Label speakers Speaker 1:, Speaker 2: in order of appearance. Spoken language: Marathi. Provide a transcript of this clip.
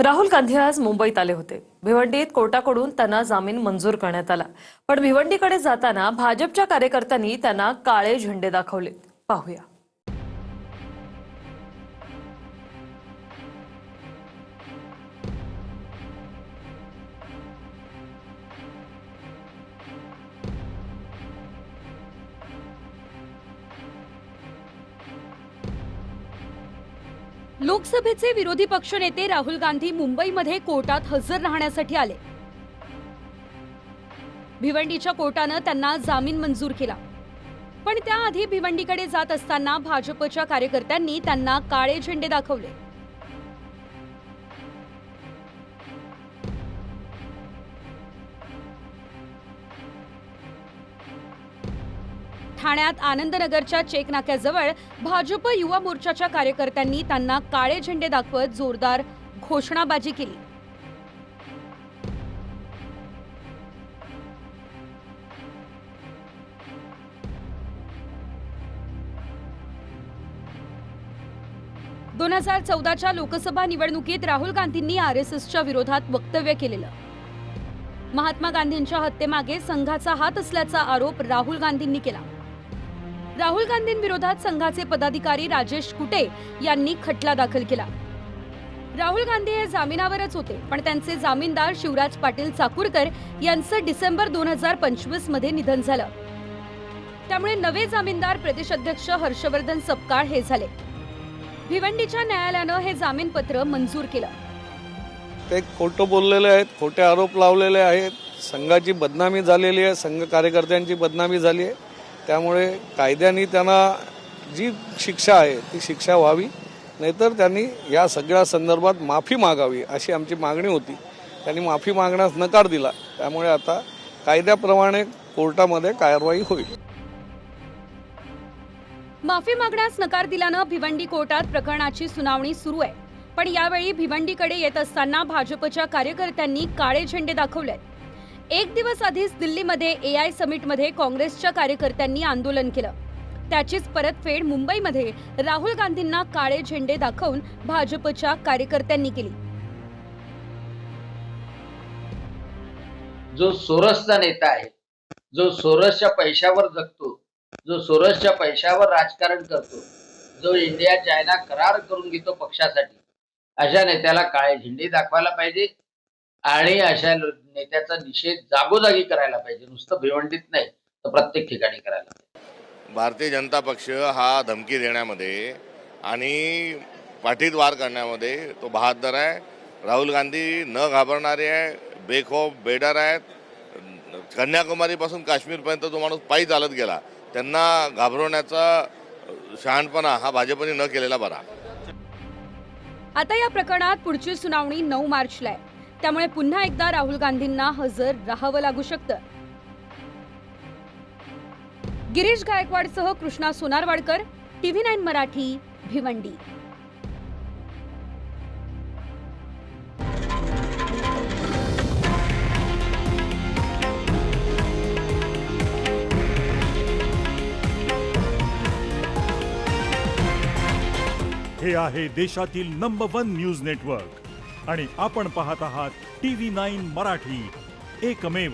Speaker 1: राहुल गांधी आज मुंबईत आले होते। भिवंडीत कोर्टाकडून त्यांना जामीन मंजूर करण्यात आला, पण भिवंडीकडे जाताना भाजपच्या कार्यकर्त्यांनी त्यांना काळे झेंडे दाखवले। पाहूया।
Speaker 2: लोकसभेचे विरोधी पक्षनेते राहुल गांधी मुंबईमध्ये कोर्टात हजर राहण्यासाठी आले। भिवंडीच्या कोर्टाने त्यांना जामीन मंजूर केला, पण त्याआधी भिवंडीकडे जात असताना भाजपच्या कार्यकर्त्यांनी त्यांना काळे झेंडे दाखवले। ठाण्यात आनंदनगरच्या चेक नाक्याजवळ भाजप युवा मोर्चाच्या कार्यकर्त्यांनी त्यांना काळे झेंडे दाखवत जोरदार घोषणाबाजी केली। दोन 2014च्या लोकसभा निवडणुकीत राहुल गांधींनी आरएसएसच्या विरोधात वक्तव्य केलेलं। महात्मा गांधींच्या हत्येमागे संघाचा हात असल्याचा आरोप राहुल गांधींनी केला। राहुल गांधींविरोधात संघाचे पदाधिकारी राजेश कुटे यांनी खटला दाखल केला। राहुल गांधी हे जामिनावरच होते, पण त्यांचे जामीनदार शिवराज पाटील चाकूरकर यांचं डिसेंबर 2025 मध्ये निधन झालं। त्यामुळे नवे जामीनदार प्रदेश अध्यक्ष हर्षवर्धन सपकाळ हे झाले। भिवंडीच्या न्यायालयानं हे जामीनपत्र मंजूर केलं।
Speaker 3: ते खोटं बोललेले आहेत, खोटे आरोप लावलेले आहेत, संघाची बदनामी झालेली आहे, संघ कार्यकर्त्यांची बदनामी झाली आहे। त्यामुळे कायद्याने त्यांना जी शिक्षा आहे ती शिक्षा व्हावी, नाहीतर त्यांनी या सगळ्या संदर्भात माफी मागावी अशी आमची मागणी होती। त्यांनी माफी मागण्यास नकार दिला, त्यामुळे आता कायद्याप्रमाणे कोर्टामध्ये कारवाई होईल।
Speaker 2: माफी मागण्यास नकार दिल्यानं भिवंडी कोर्टात प्रकरणाची सुनावणी सुरू आहे, पण यावेळी भिवंडीकडे येत असताना भाजपच्या कार्यकर्त्यांनी काळे झेंडे दाखवले। एक दिवस आधीच दिल्लीमध्ये एआय समिटमध्ये काँग्रेसच्या कार्यकर्त्यांनी आंदोलन केलं। त्याचीच परतफेड मुंबईमध्ये राहुल गांधींना काळे झेंडे दाखवून भाजपच्या कार्यकर्त्यांनी केली।
Speaker 4: जो सोरसचा नेता आहे, जो सोरसच्या पैशावर जगतो, जो सोरसच्या पैशावर राजकारण करतो, जो इंडिया चायना करार करून घेतो पक्षासाठी, अशा नेत्याला काळे झेंडे दाखवायला पाहिजे आणि अशा नेत्याचा निषेध जागोजागी करायला पाहिजे। नुसतं भिवंडीत नाही तर प्रत्येक ठिकाणी करायला पाहिजे।
Speaker 5: भारतीय जनता पक्ष हा धमकी देण्यामध्ये आणि पाठीत वार करण्यामध्ये तो बहादर आहे। राहुल गांधी न घाबरणारे आहे, बेखौफ बेडर आहेत। कन्याकुमारीपासून काश्मीरपर्यंत जो माणूस पायी चालत गेला, त्यांना घाबरवण्याचा शहाणपणा हा भाजपने न केलेला बरा।
Speaker 2: आता या प्रकरणात पुढची सुनावणी 9 मार्चला आहे, त्यामुळे पुन्हा एकदा राहुल गांधींना हजर राहावं लागू शकतं। गिरीश गायकवाडसह कृष्णा सोनारवाडकर, TV9 मराठी, भिवंडी।
Speaker 6: हे आहे देशातील नंबर 1 न्यूज नेटवर्क आणि आपण पाहत आहात TV9 मराठी, एकमेव।